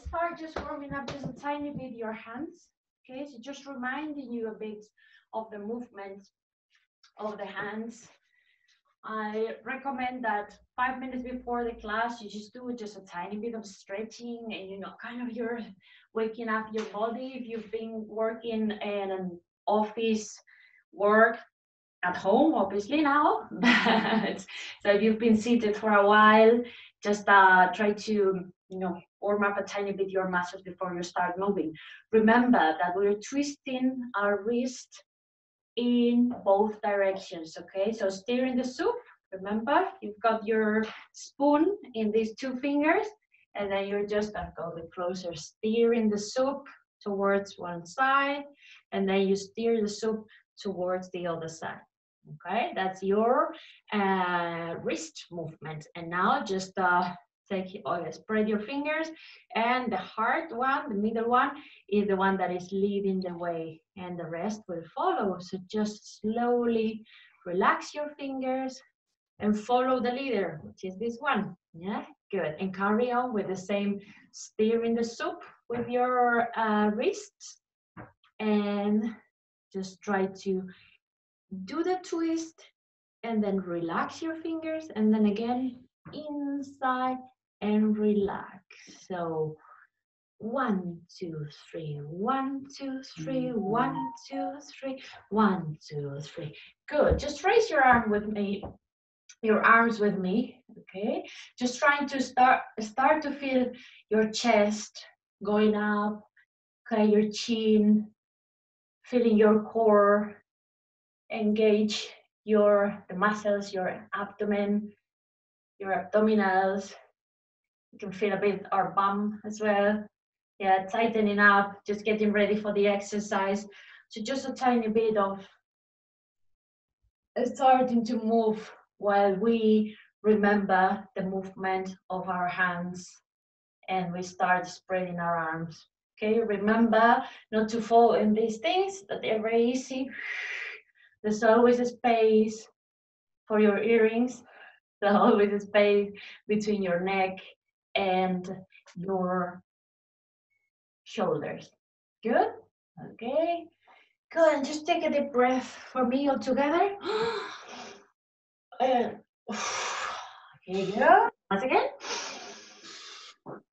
start just warming up just a tiny bit your hands. Okay, so just reminding you a bit of the movement of the hands. I recommend that 5 minutes before the class, you just do just a tiny bit of stretching and, you know, kind of you're waking up your body. If you've been working in an office work at home, obviously now, but so if you've been seated for a while, just try to, you know, warm up a tiny bit your muscles before you start moving. Remember that we're twisting our wrist in both directions, okay? So stirring the soup, remember, you've got your spoon in these two fingers, and then you're just gonna go a bit closer, stirring the soup towards one side, and then you steer the soup towards the other side. Okay, that's your wrist movement. And now just spread your fingers, and the hard one, the middle one, is the one that is leading the way, and the rest will follow. So just slowly relax your fingers and follow the leader, which is this one. Yeah, good. And carry on with the same stirring the soup with your wrists, and just try to do the twist and then relax your fingers, and then again inside and relax. So 1, 2, 3, 1, 2, 3, 1, 2, 3, 1, 2, 3. Good. Just raise your arms with me. Okay. Just trying to start to feel your chest going up. Okay, your chin, feeling your core. Engage the muscles, your abdomen, your abdominals. You can feel a bit our bum as well. Yeah, tightening up, just getting ready for the exercise. So just a tiny bit of starting to move while we remember the movement of our hands, and we start spreading our arms. Okay, remember not to fall in these things, that they're very easy. There's always a space for your earrings. There's always a space between your neck and your shoulders. Good? Okay. Good. And just take a deep breath for me all together. And okay, good. Once again.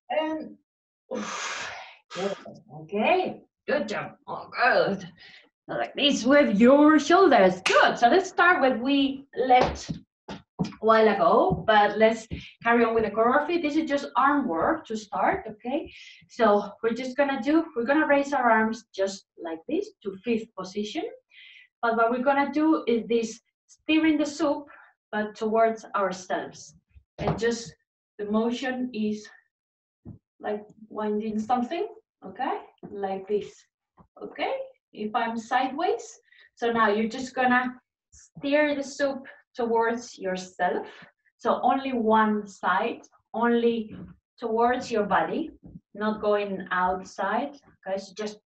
And good. Okay. Good job. Oh, good. Like this with your shoulders. Good. So let's start with we left a while ago, but let's carry on with the choreography. This is just arm work to start, okay? So we're gonna raise our arms just like this to 5th position. But what we're gonna do is this stirring the soup, but towards ourselves. And just the motion is like winding something, okay? Like this, okay? If I'm sideways, so now you're just gonna stir the soup towards yourself. So only one side, only towards your body, not going outside. Okay, so just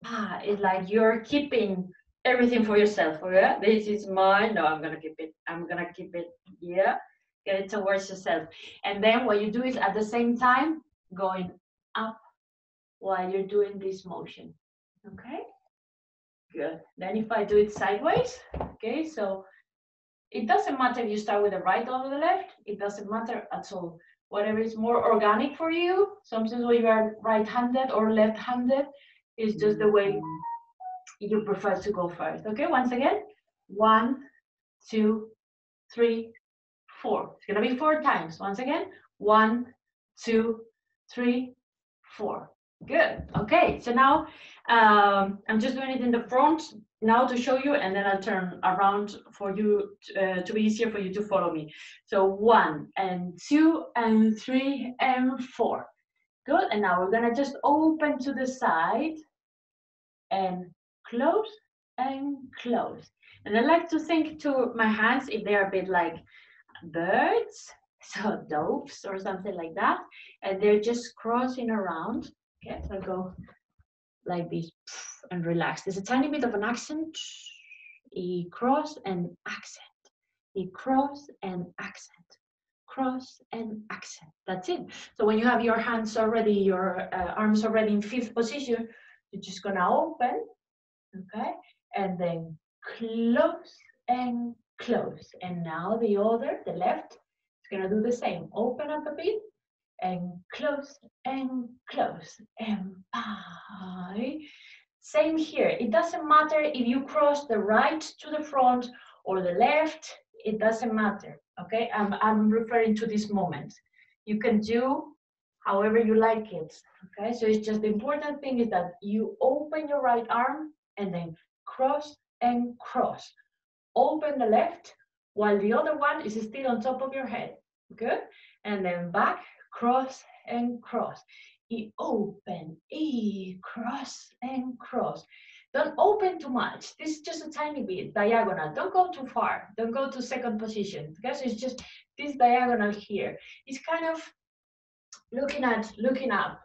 it's like you're keeping everything for yourself. Yeah, this is mine. No, I'm gonna keep it. I'm gonna keep it. Yeah, get it towards yourself. And then what you do is at the same time going up while you're doing this motion. Okay, good. Then if I do it sideways, okay, so it doesn't matter if you start with the right or the left, it doesn't matter at all. Whatever is more organic for you, sometimes when you are right-handed or left-handed, is just the way you prefer to go first. Okay, once again, 1, 2, 3, 4. It's gonna be 4 times. Once again, 1, 2, 3, 4. Good. Okay, so now I'm just doing it in the front now to show you, and then I'll turn around for you to be easier for you to follow me. So 1 and 2 and 3 and 4. Good. And now we're gonna just open to the side and close and close. And I like to think to my hands if they're a bit like birds, so doves or something like that, and they're just crossing around. Okay, so I go like this and relax. There's a tiny bit of an accent. E cross and accent. E cross and accent. cross, and accent. That's it. So when you have your hands already, your arms already in 5th position, you're just gonna open, okay? And then close and close. And now the other, the left, is gonna do the same. Open up a bit and close and close. And bye. Same here. It doesn't matter if you cross the right to the front or the left. It doesn't matter, okay? I'm referring to this moment. You can do however you like it, okay? So it's just the important thing is that you open your right arm and then cross and cross. Open the left while the other one is still on top of your head, good? And then back, cross and cross. Open, cross and cross. Don't open too much. This is just a tiny bit, diagonal. Don't go too far. Don't go to 2nd position. Because it's just this diagonal here. It's kind of looking up,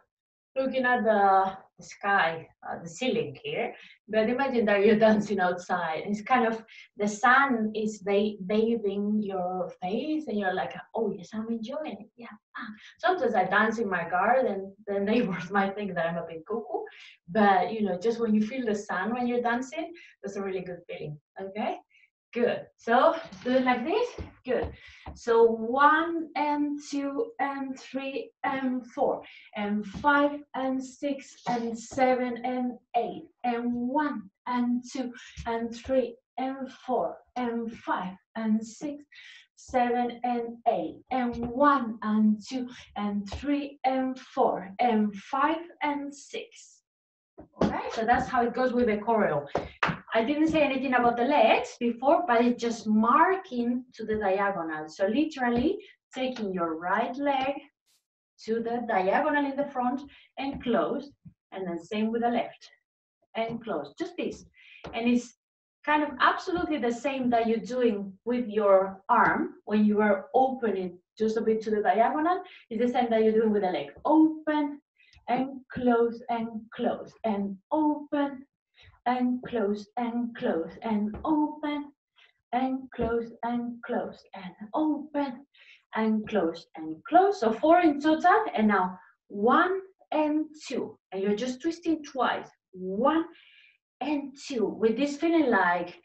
looking at the sky, the ceiling here. But imagine that you're dancing outside. It's kind of, the sun is bathing your face and you're like, oh yes, I'm enjoying it, yeah. Sometimes I dance in my garden, the neighbors might think that I'm a bit cuckoo, but you know, just when you feel the sun when you're dancing, that's a really good feeling, okay? Good. So do it like this. Good. So 1 and 2 and 3 and 4 and 5 and 6 and 7 and 8 and 1 and 2 and 3 and 4 and 5 and 6, 7 and 8 and 1 and 2 and 3 and 4 and 5 and 6. Okay, so that's how it goes with the choreo. I didn't say anything about the legs before, but it's just marking to the diagonal. So literally taking your right leg to the diagonal in the front and close, and then same with the left and close, just this. And it's kind of absolutely the same that you're doing with your arm when you are opening just a bit to the diagonal. It's the same that you're doing with the leg. Open and close and close and open and close and close and open and close and close and open and close and close. So 4 in total, and now 1 and 2, and you're just twisting twice. 1 and 2, with this feeling like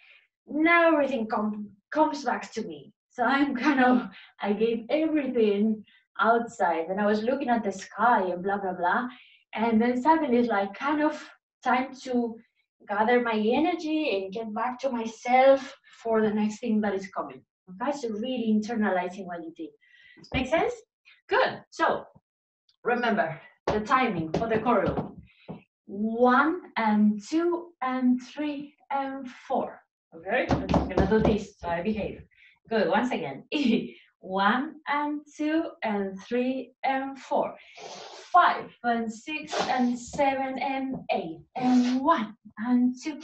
now everything comes back to me. So I gave everything outside, and I was looking at the sky and blah blah blah, and then suddenly it's like kind of time to gather my energy and get back to myself for the next thing that is coming. Okay, so really internalizing what you did. Make sense? Good. So remember the timing for the choreo. 1 and 2 and 3 and 4. Okay, I'm just gonna do this so I behave. Good. Once again. 1 and 2 and 3 and 4. 5 and 6 and 7 and 8 and 1 and 2,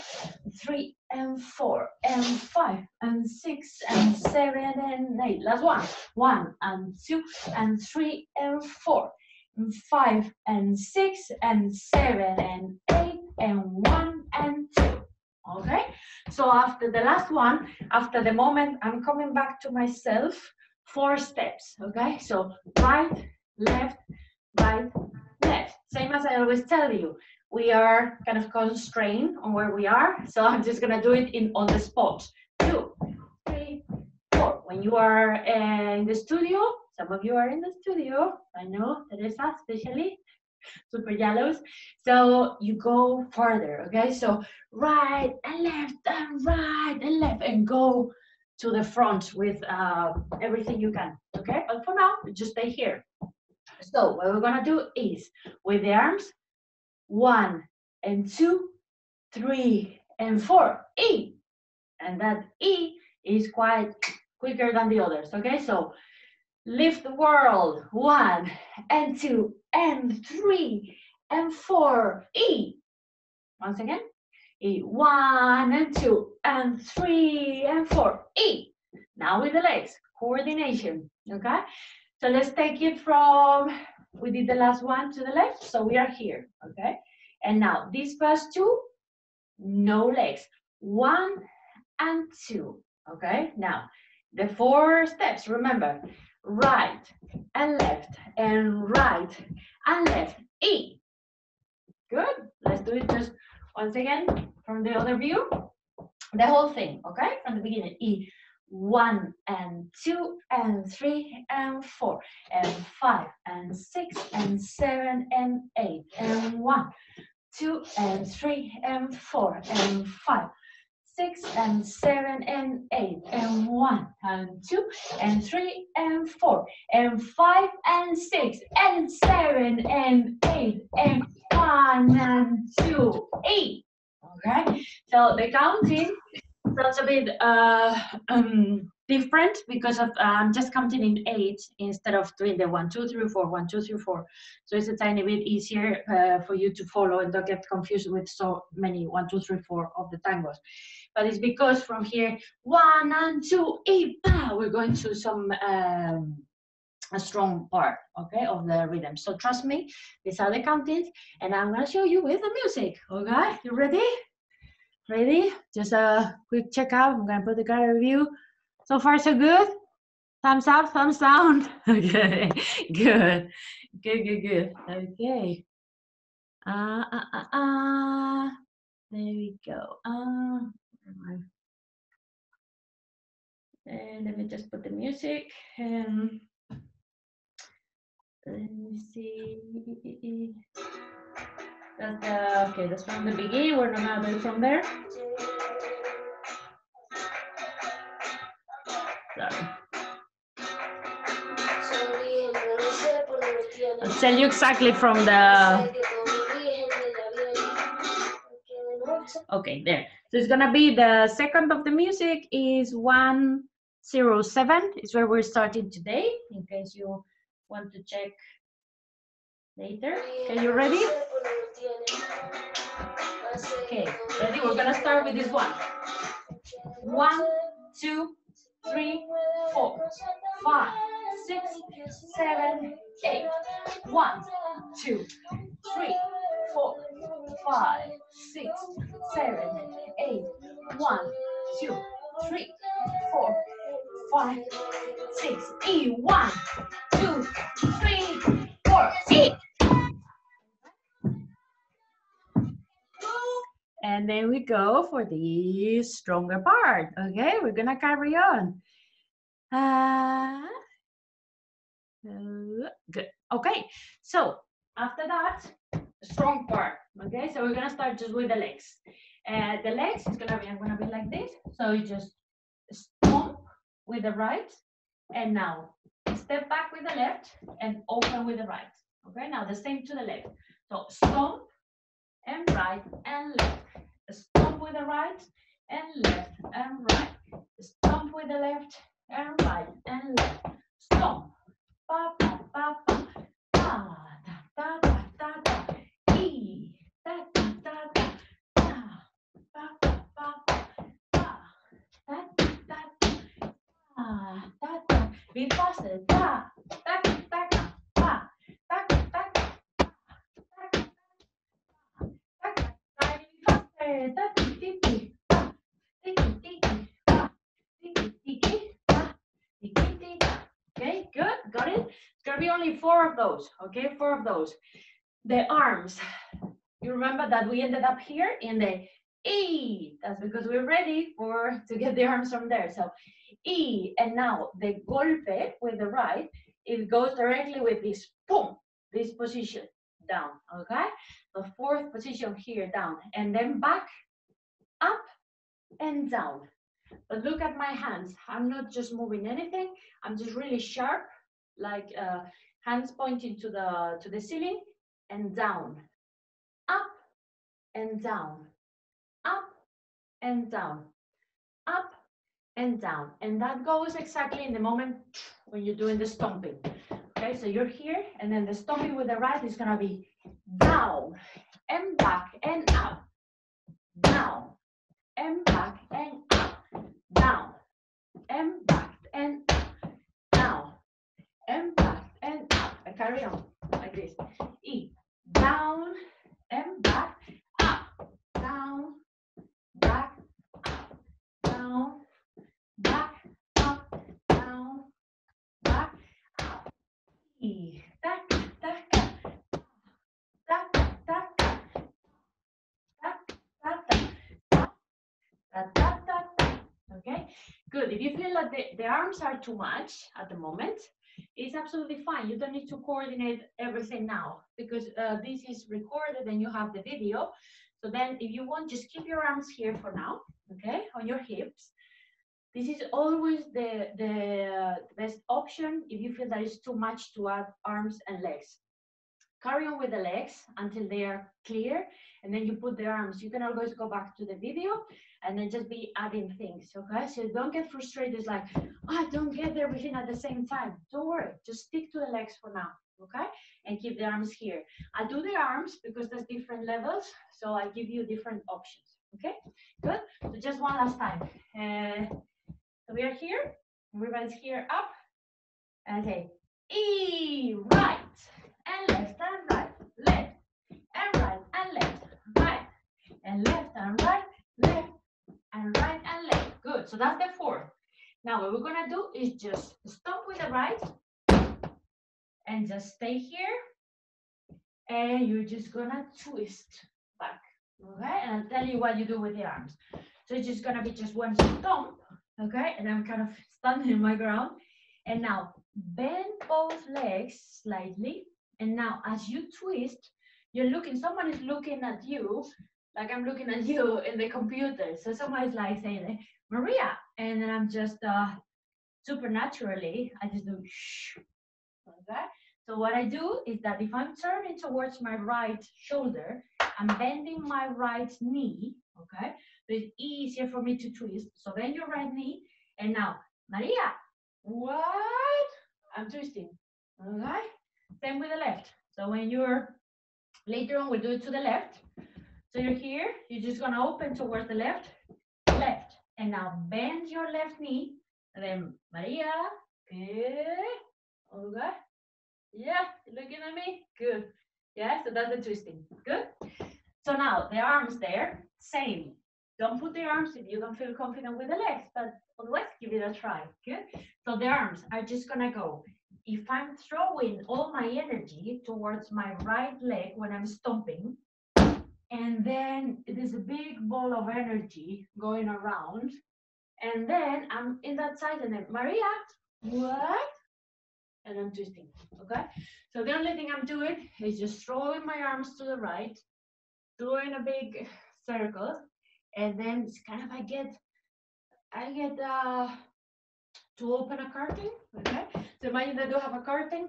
3 and 4 and 5 and 6 and 7 and 8. Last one. 1 and 2 and 3 and 4 and 5 and 6 and 7 and 8 and 1 and 2. Okay? So after the last one, after the moment I'm coming back to myself, 4 steps. Okay? So right, left, right, left. Same as I always tell you, we are kind of constrained on where we are. So I'm just gonna do it on the spot. 2, 3, 4. When you are in the studio, some of you are in the studio, I know, Teresa especially, super jealous. So you go further, okay? So right and left and go to the front with everything you can, okay? But for now, just stay here. So what we're gonna do is, with the arms, 1 and 2, 3 and 4, E. And that E is quite quicker than the others, okay? So lift the world, 1 and 2 and 3 and 4, E. Once again, E. 1 and 2 and 3 and 4, E. Now with the legs, coordination, okay? So let's take it from, we did the last one to the left, so we are here, okay? And now these first 2, no legs, 1 and 2, okay? Now, the 4 steps, remember, right, and left, and right, and left. E. Good. Let's do it just once again from the other view. The whole thing, okay? From the beginning. E. 1 and 2 and 3 and 4 and 5 and 6 and 7 and 8 and 1, 2 and 3 and 4 and 5, 6 and 7 and 8 and 1 and 2 and 3 and 4 and 5 and 6 and 7 and 8 and 1 and 2, 8. Okay, so the counting sounds a bit different because of I'm just counting in 8 instead of doing the 1, 2, 3, 4, 1, 2, 3, 4. So it's a tiny bit easier for you to follow and don't get confused with so many 1, 2, 3, 4 of the tangos. But it's because from here 1 and 2, 8, we're going to some a strong part, okay, of the rhythm. So trust me, these are the countings, and I'm gonna show you with the music. Okay, you ready? Ready? Just a quick checkout. I'm gonna put the card review. So far, so good. Thumbs up, thumbs down. Okay, good, good. Okay. There we go. And let me just put the music. Let me see. That's from the beginning. We're not gonna do it from there. Sorry. I'll tell you exactly from the. Okay, there. So it's gonna be the second of the music is 107. Is where we're starting today. In case you want to check later. Okay, you ready? Okay, ready? We're gonna start with this one. 1, 2, 3, 4, 5, 6, 7, 8. 1, 2, 3, 4, 5, 6, 7, 8. 1, 2, 3, 4, 5, 6, 8. 1, 2, 3, 4, 8. And then we go for the stronger part. Okay, we're gonna carry on. Good. Okay, so after that, the strong part. Okay, so we're gonna start just with the legs. The legs is gonna be, I'm gonna be like this. So you just stomp with the right, and now step back with the left and open with the right. Okay, now the same to the left. So stomp and right and left. Stomp with the right and left and right. Stomp with the left and right and left. Stomp. Pa pa pa pa. Ta ta ta ta ta. E. Ta ta ta ta. Ta. Pa pa pa pa. Ta. Ta ta ta. Ta ta ta. Be faster. Ta ta ta ta. Ta ta ta ta. Okay, good, got it. It's gonna be only 4 of those. Okay, 4 of those. The arms. You remember that we ended up here in the E. That's because we're ready to get the arms from there. So E, and now the golpe with the right, it goes directly with this boom, this position down. Okay, the 4th position here down, and then back, up, and down. But look at my hands. I'm not just moving anything. I'm just really sharp, like hands pointing to the ceiling, and down, up, and down, up, and down, up, and down. And that goes exactly in the moment when you're doing the stomping. Okay, so you're here, and then the stomping with the right is gonna be down, and back, and up, down, and back, and up, down, and back, and up, down, and back, and up. And carry on like this. E, down, and back, up, down, back, up, down, back, up, down, back, Okay, good. If you feel that the arms are too much at the moment, it's absolutely fine. You don't need to coordinate everything now because this is recorded and you have the video. So then if you want, just keep your arms here for now, okay, on your hips. This is always the best option if you feel that it's too much to add arms and legs. Carry on with the legs until they are clear, and then you put the arms. You can always go back to the video and then just be adding things, okay? So don't get frustrated. It's like, oh, I don't get everything at the same time. Don't worry, just stick to the legs for now, okay? And keep the arms here. I do the arms because there's different levels, so I give you different options, okay? Good, so just one last time. So we are here, everybody's here up, and say, E, right, and left and right, left and right and left, right and left and right, left and right and left. Good. So that's the 4. Now what we're gonna do is just stop with the right and just stay here, and you're just gonna twist back. Okay, and I'll tell you what you do with the arms. So it's just gonna be just one stomp. Okay, and I'm kind of standing in my ground, and now bend both legs slightly. And now as you twist, you're looking, someone is looking at you, like I'm looking at you in the computer. So someone is like saying, Maria, and then I'm just supernaturally, I just do shh. Okay? So what I do is that if I'm turning towards my right shoulder, I'm bending my right knee, okay? So it's easier for me to twist. So bend your right knee, and now, Maria, what? I'm twisting, okay? Same with the left. So when you're, later on we'll do it to the left. So you're here, you're just gonna open towards the left, left. And now bend your left knee, and then Maria, good, okay? Yeah, looking at me, good. Yeah, so that's the twisting, good. So now the arms there, same. Don't put the arms if you don't feel confident with the legs, but let's give it a try, good. So the arms are just gonna go. If I'm throwing all my energy towards my right leg when I'm stomping, and then it is a big ball of energy going around, and then I'm in that side, and then Maria, what? And I'm twisting, okay? So the only thing I'm doing is just throwing my arms to the right, doing a big circle, and then it's kind of, I get to open a curtain, okay? So imagine that you have a curtain,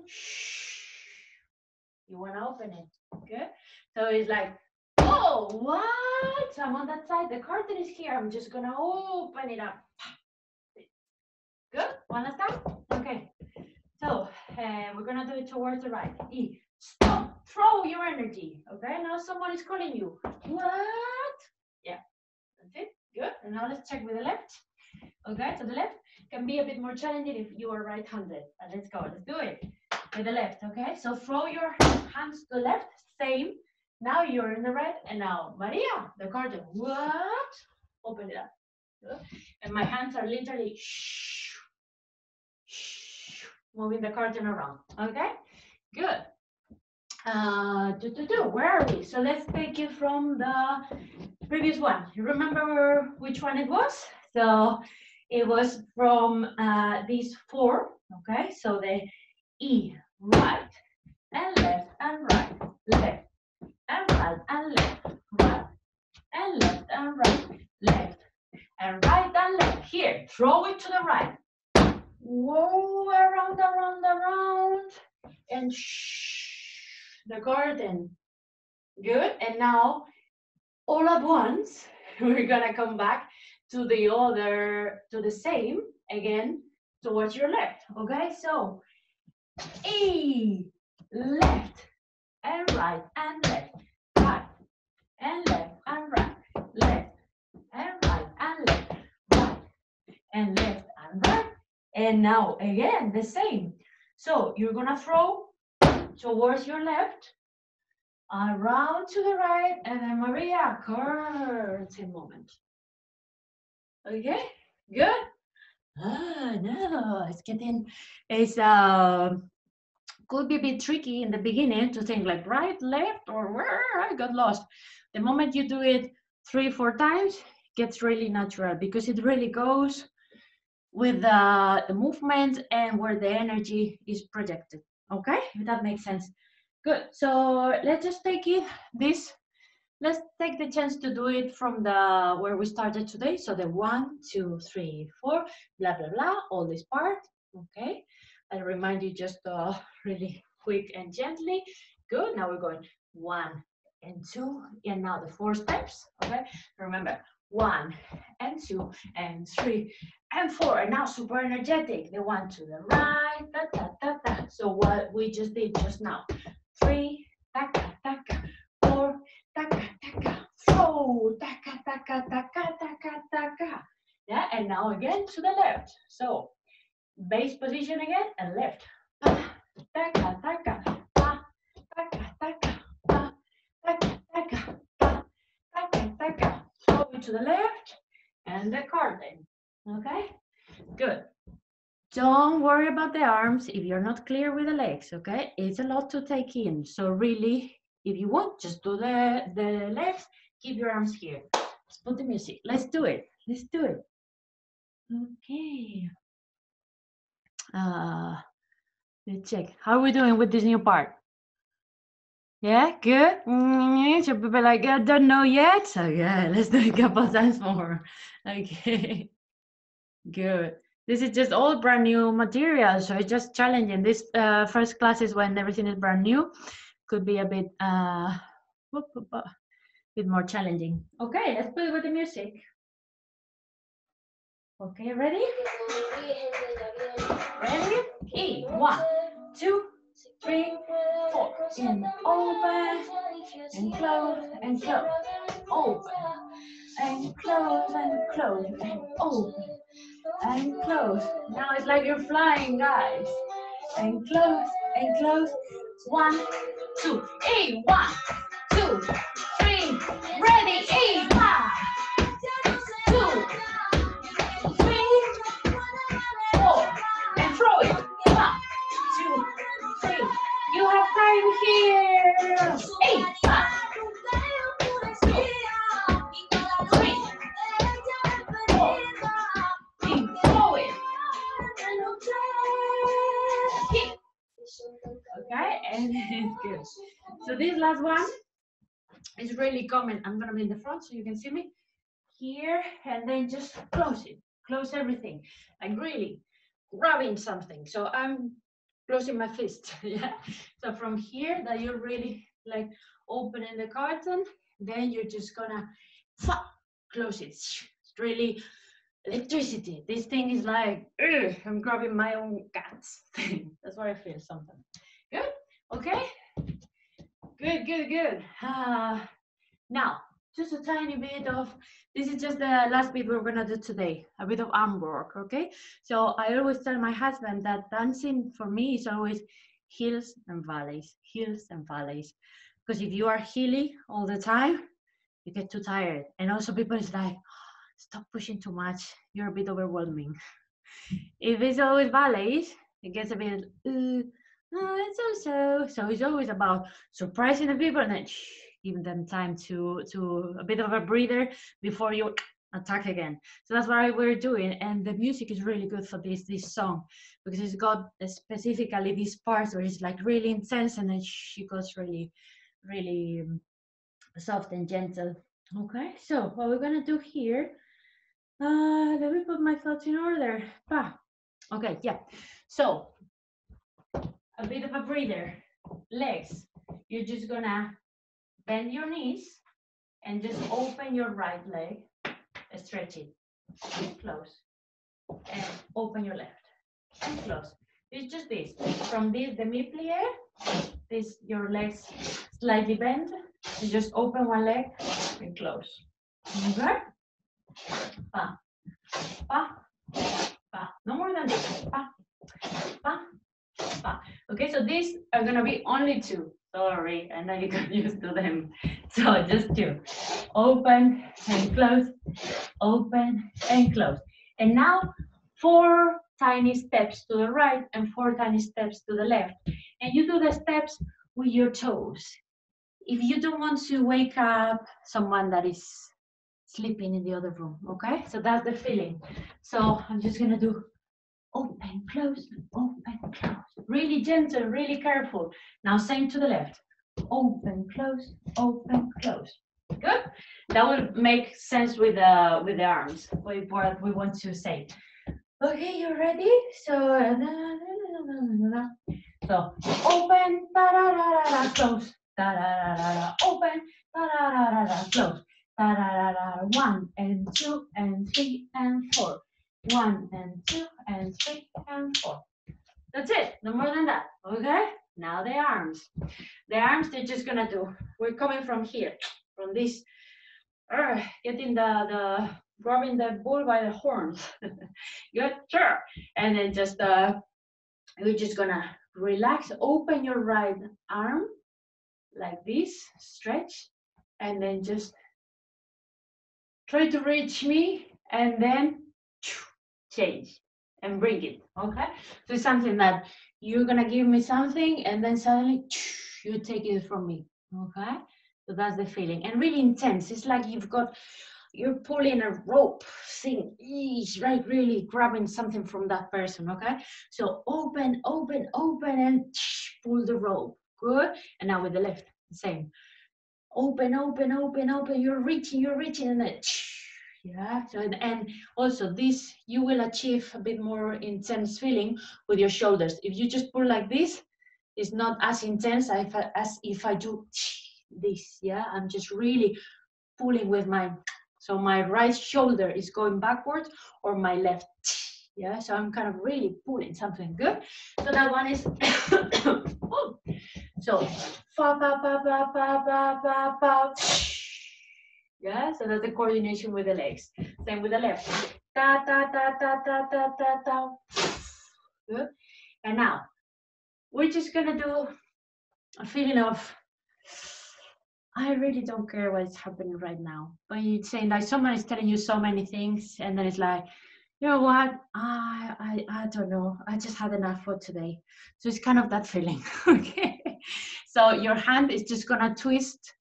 you want to open it, okay? So it's like, oh, what? So I'm on that side, the curtain is here, I'm just gonna open it up. Good, one last time, okay. So we're gonna do it towards the right. E, stop, throw your energy, okay? Now someone is calling you, what? Yeah, that's it, good. And now let's check with the left. Okay, so the left can be a bit more challenging if you are right-handed. Let's go, let's do it with the left, okay? So throw your hands to the left, same. Now you're in the right, and now Maria, the curtain, what? Open it up. Good. And my hands are literally moving the curtain around, okay? Good. Where are we? So let's take it from the previous one. You remember which one it was? So it was from these 4, okay? So the E, right, and left, and right, left, and right, and left, right, and left, and right, left, and right, and left. Here, throw it to the right. Whoa, around, around, around, and the garden. Good, and now, all at once, we're gonna come back to the other, to the same, again, towards your left, okay? So, E, left, and right, and left, right, and left, and right, left, and right, and left, right, and left, and right, and now, again, the same. So, you're gonna throw towards your left, around to the right, and then Maria, curtain moment. Okay, good. No, it's could be a bit tricky in the beginning to think like right, left, or where I got lost. The moment you do it 3-4 times, gets really natural because it really goes with the movement and where the energy is projected. Okay, if that makes sense. Good. So let's just take it this. Let's take the chance to do it from the where we started today. So the 1, 2, 3, 4, blah blah blah, all this part. Okay. I'll remind you just really quick and gently. Good. Now we're going 1 and 2, and now the 4 steps. Okay. Remember 1 and 2 and 3 and 4, and now super energetic. The 1 to the right, da da da da. So what we just did just now, 3, taka taka, 4, taka taka, flow, taka taka taka taka taka. Yeah, and now again to the left. So base position again and left. Pa, taka taka, pa, taka taka, pa, taka taka, pa, taka taka. Flow to the left and the cartwheel. Okay, good. Don't worry about the arms if you're not clear with the legs, okay? It's a lot to take in. So really, if you want, just do the legs, keep your arms here. Let's put the music. Let's do it. Let's do it. Okay. Let's check. How are we doing with this new part? Yeah, good. Some people like, I don't know yet. So yeah, let's do it a couple times more. Okay. Good. This is just all brand new material, so it's just challenging. This first classes when everything is brand new could be a bit more challenging. Okay, let's put it with the music. Okay, ready? Ready? Okay, 1, 2, 3, 4. And open and close and close. Open and close and close and open and close. Now it's like you're flying, guys. And close. 1, 2, 1, 2, 3. Ready? 1, 2, 3, 4. And throw it. 1, 2, 3. You have time here. 5. Okay, and it's good. So this last one is really common. I'm gonna be in the front so you can see me here, and then just close it. Close everything, like really grabbing something. So I'm closing my fist. Yeah. So from here, that you're really like opening the carton, then you're just gonna close it. It's really electricity. This thing is like, I'm grabbing my own cat's thing. That's what I feel sometimes. Good? Okay? Good. Now, just a tiny bit of, this is just the last bit we're gonna do today, a bit of arm work, okay? So I always tell my husband that dancing for me is always hills and valleys. Because if you are hilly all the time, you get too tired. And also people is like, stop pushing too much, you're a bit overwhelming. If it's always valleys, it gets a bit, it's so it's always about surprising the people and then giving them time to a bit of a breather before you attack again. So that's what we're doing, and the music is really good for this song because it's got specifically these parts where it's like really intense and then she goes really soft and gentle. Okay, so what we're gonna do here, let me put my thoughts in order. Okay, yeah, so a bit of a breather. Legs, you're just gonna bend your knees and just open your right leg, stretch it, and close, and open your left, and close. It's just this, from this demi-plie, this, your legs slightly bend, and just open one leg and close. Okay? Pa, pa, pa. No more than this. Pa, pa, pa. Okay, so these are gonna be only 2. Sorry, I know you got used to them. So just 2. Open and close, open and close. And now 4 tiny steps to the right and 4 tiny steps to the left. And you do the steps with your toes. If you don't want to wake up someone that is sleeping in the other room, okay? So that's the feeling. So I'm just gonna do open, close, open, close. Really gentle, really careful. Now same to the left. Open, close, open, close. Good. That will make sense with the arms, with what we want to say. Okay, you ready? So open, da da da da, close, da da da da, open, da da da da, close, da da da da. 1 and 2 and 3 and 4. 1 and 2 and 3 and 4. That's it. No more than that. Okay. Now the arms. The arms, they're just gonna do. We're coming from here, from this. Getting the grabbing the bull by the horns. Good, sure. And then just we're just gonna relax. Open your right arm like this, stretch, and then just try to reach me, and then change and bring it. Okay. So it's something that you're gonna give me something, and then suddenly you take it from me. Okay. So that's the feeling, and really intense. It's like you're pulling a rope thing, right? Really grabbing something from that person, okay? So open, open, open, and pull the rope. Good. And now with the left, the same. Open, open, open, open. You're reaching, and then yeah. So and also this, you will achieve a bit more intense feeling with your shoulders. If you just pull like this, it's not as intense as if I do this. Yeah, I'm just really pulling with my, so my right shoulder is going backwards, or my left. Yeah, so I'm kind of really pulling something. Good. So that one is so fa pa pa pa pa pa pa pa. Yeah, so that's the coordination with the legs. Same with the left. Ta ta ta ta ta ta ta ta. Good. And now we're just gonna do a feeling of, I really don't care what's happening right now. But you're saying like someone is telling you so many things, and then it's like, you know what? I don't know. I just had enough for today. So it's kind of that feeling. Okay. So your hand is just gonna twist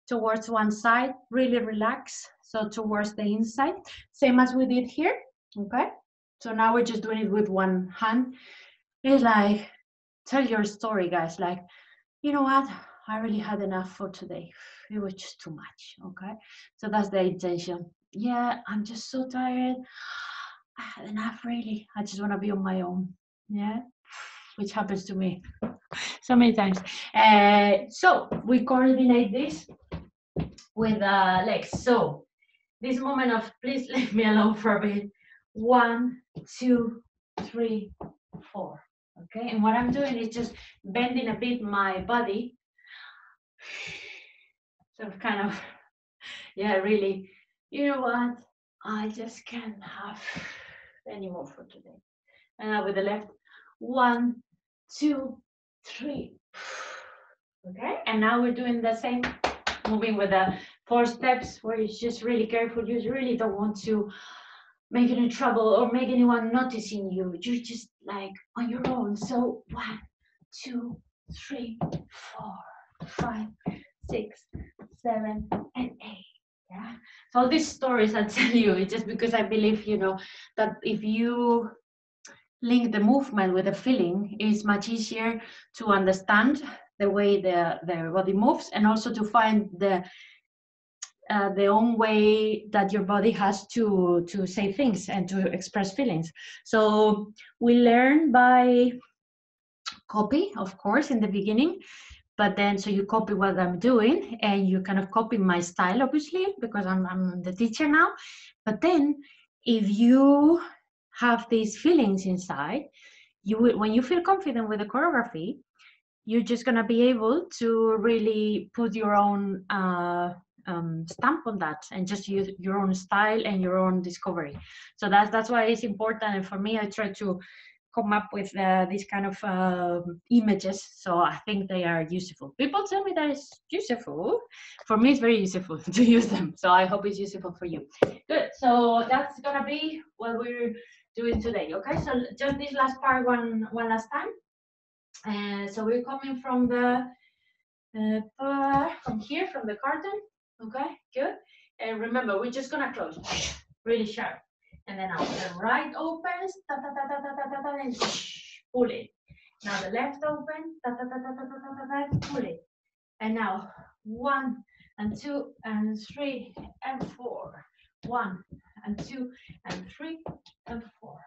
towards one side, really relax. So towards the inside, same as we did here. Okay. So now we're just doing it with one hand. It's like, tell your story, guys. Like, you know what? I really had enough for today. It was just too much, okay? So that's the intention. Yeah, I'm just so tired. I had enough, really. I just want to be on my own, yeah? Which happens to me so many times. So we coordinate this with legs. So this moment of, please leave me alone for a bit. 1, 2, 3, 4. Okay, and what I'm doing is just bending a bit my body. So kind of, yeah, really, you know what? I just can't have any more for today. And now with the left, 1, 2, 3. Okay, and now we're doing the same, moving with the 4 steps, where you're just really careful. You really don't want to make any trouble or make anyone noticing you. You're just like on your own. So 1, 2, 3, 4, 5, 6, 7, and 8. Yeah. So all these stories I tell you, it's just because I believe, you know, that if you link the movement with the feeling, it's much easier to understand the way the body moves, and also to find the own way that your body has to say things and to express feelings. So we learn by copy, of course, in the beginning, but then so you copy what I'm doing, and you kind of copy my style, obviously, because I'm the teacher now. But then if you have these feelings inside, you will, when you feel confident with the choreography, you're just going to be able to really put your own stamp on that, and just use your own style and your own discovery. So that's why it's important. And for me, I try to come up with these kind of images, so I think they are useful. People tell me that it's useful. For me, it's very useful to use them, so I hope it's useful for you. Good. So that's gonna be what we're doing today. Okay, so just this last part one last time. So we're coming from the from here, from the curtain. Okay, good. And remember, we're just gonna close really sharp. And then now the right opens, ta ta ta ta ta ta ta ta, and pull it. Now the left open, ta ta ta ta ta ta ta ta, pull it. And now 1 and 2 and 3 and 4. 1 and 2 and 3 and 4.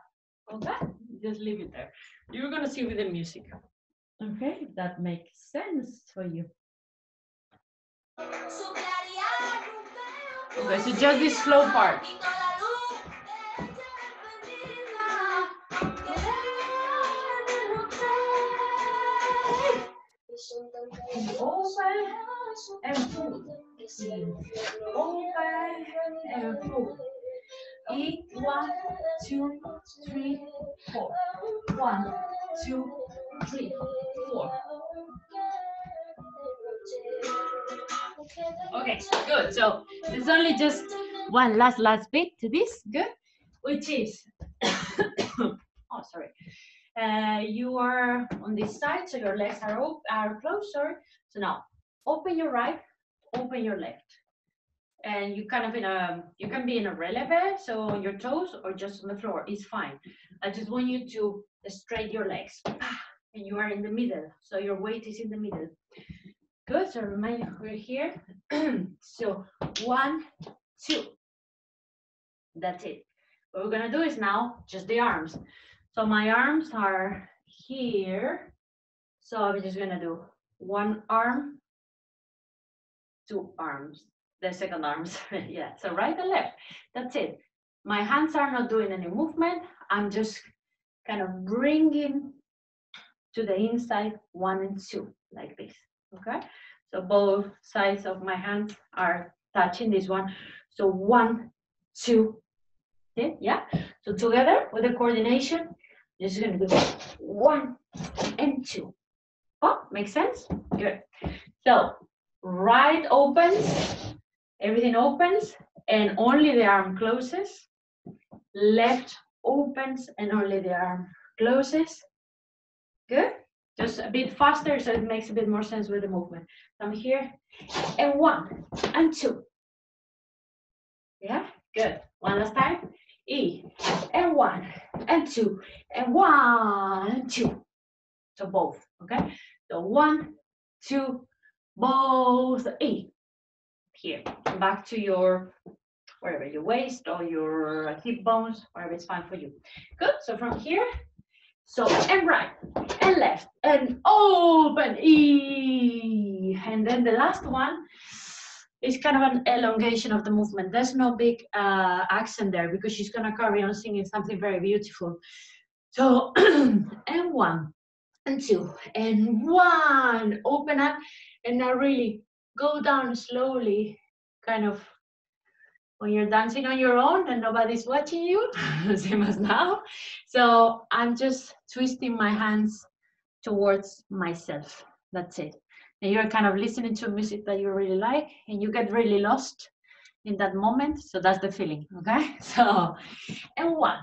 Okay, just leave it there. You're gonna see with the music. Okay, if that makes sense for you. Okay, so just this slow part. Open and pull. Open and pull. 1, 2, 3, 4. 1, 2, 3, 4. Okay, good. So there's only just one last bit to this, good, which is, oh, sorry. You are on this side, so your legs are closed, sorry. So now, open your right, open your left. And you kind of you can be in a releve, so on your toes or just on the floor, it's fine. I just want you to straighten your legs. And you are in the middle, so your weight is in the middle. Good, so remind you, we're here. So 1, 2. That's it. What we're gonna do is now just the arms. So my arms are here. So I'm just gonna do 1 arm, 2 arms. The second arms, yeah. So right and left. That's it. My hands are not doing any movement. I'm just kind of bringing to the inside 1 and 2 like this. Okay. So both sides of my hands are touching this one. So 1, 2. Okay, yeah. So together with the coordination, just gonna do 1 and 2. Oh, makes sense? Good. So right opens, everything opens, and only the arm closes. Left opens, and only the arm closes. Good. Just a bit faster, so it makes a bit more sense with the movement. I'm here, and 1 and 2. Yeah, good. One last time. E, and 1 and 2, and 1 and 2. So both, okay? So 1, 2, both. E. Here, back to your, wherever, your waist or your hip bones, wherever it's fine for you. Good. So from here, so and right and left and open. E. And then the last one is kind of an elongation of the movement. There's no big accent there because she's gonna carry on singing something very beautiful. So, and 1 and 2 and 1, open up, and now really go down slowly, kind of when you're dancing on your own and nobody's watching you, same as now. So I'm just twisting my hands towards myself. That's it. And you're kind of listening to music that you really like, and you get really lost in that moment. So that's the feeling, okay? So, and 1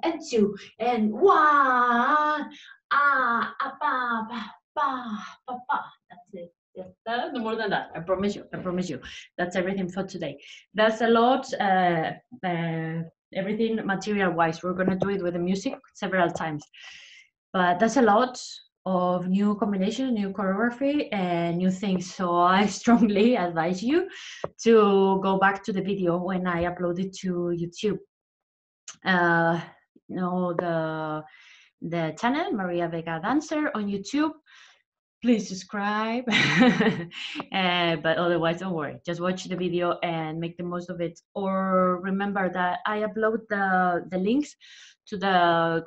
and 2 and 1, ah, ah, pa, pa, pa, pa, pa. That's it. Yes, no more than that. I promise you. I promise you. That's everything for today. That's a lot. Everything material-wise. We're gonna do it with the music several times, but that's a lot of new combinations, new choreography, and new things. So I strongly advise you to go back to the video when I upload it to YouTube. You know, the channel Maria Vega Dancer on YouTube. Please subscribe. But otherwise, don't worry. Just watch the video and make the most of it. Or remember that I upload the links to the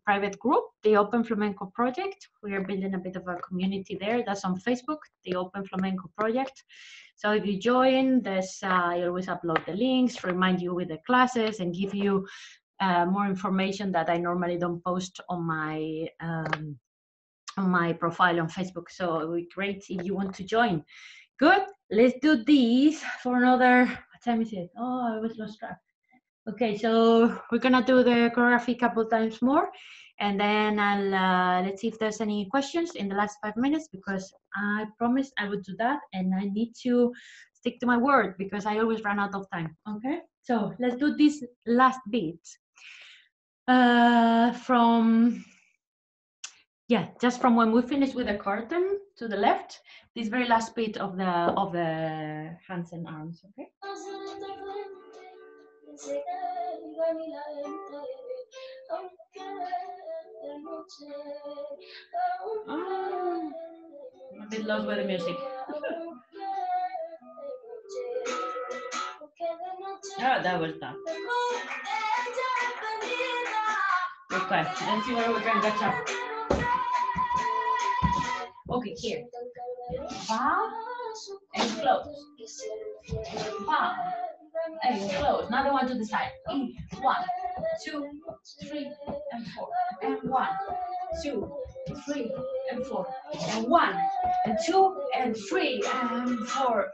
private group, the Open Flamenco Project. We are building a bit of a community there. That's on Facebook, the Open Flamenco Project. So if you join, I always upload the links, remind you with the classes, and give you more information that I normally don't post on my profile on Facebook. So it would be great if you want to join. Good. Let's do this for another, what time is it? Oh, I was lost track. Okay, so we're gonna do the choreography a couple times more, and then I'll let's see if there's any questions in the last 5 minutes, because I promised I would do that, and I need to stick to my word because I always run out of time. Okay, so let's do this last bit from, yeah, just from when we finish with the curtain to the left, this very last bit of the hands and arms. Okay. I'm a bit lost with the music. Oh, that was done. Okay, let's see where we can catch up. Okay, here. Bow and close. Bow and close. Another one to the side. 1, 2, 3, and 4. And 1, 2, 3, and 4. And 1, and 2, and 3, and 4.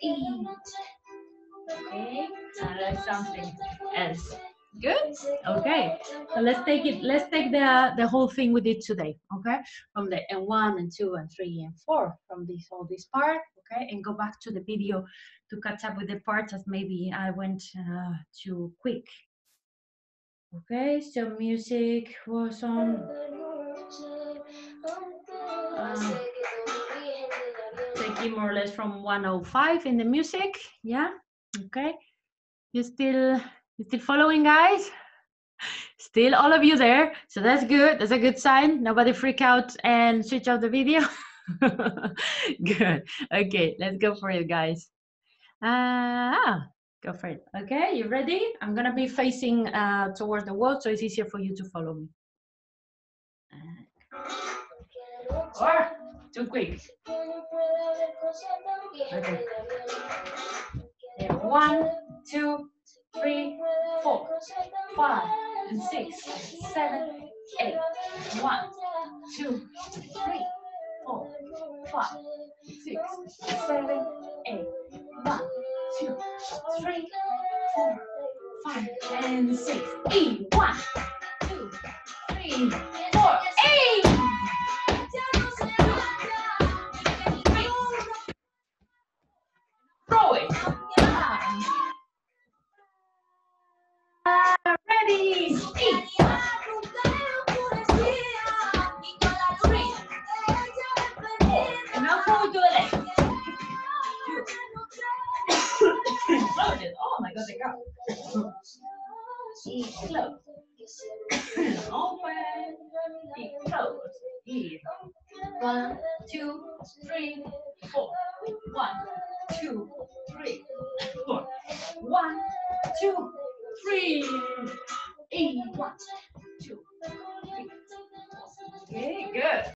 Okay, now let's something else. Good. Okay, so let's take the whole thing we did today. Okay, from the and 1 and 2 and 3 and 4 from this part. Okay, and go back to the video to catch up with the parts as maybe I went too quick. Okay, so music was on. Taking more or less from 105 in the music. Yeah. Okay. You still following, guys? Still all of you there, so that's good. That's a good sign. Nobody freak out and switch off the video. Good. Okay, let's go for it, guys. Go for it. Okay, you ready? I'm gonna be facing towards the wall, so it's easier for you to follow me. Or too quick. Okay. 1, 2, 3, 4, 5, and 6, 7, 8. 1, 2, 3, 4, 5, 6, 7, 8. 1, 2, 3, 4, 5, and 6. 8. 1, 2, 3, 4, 8. Throw it. Ready. 8. And now throw it to the left. Close it. Oh my God, they got it. Close. Open. Close. 1, 2, 3, 4. 1, 2, 3, 4. 1, 2, 3. 1, 2, 3. Okay, good.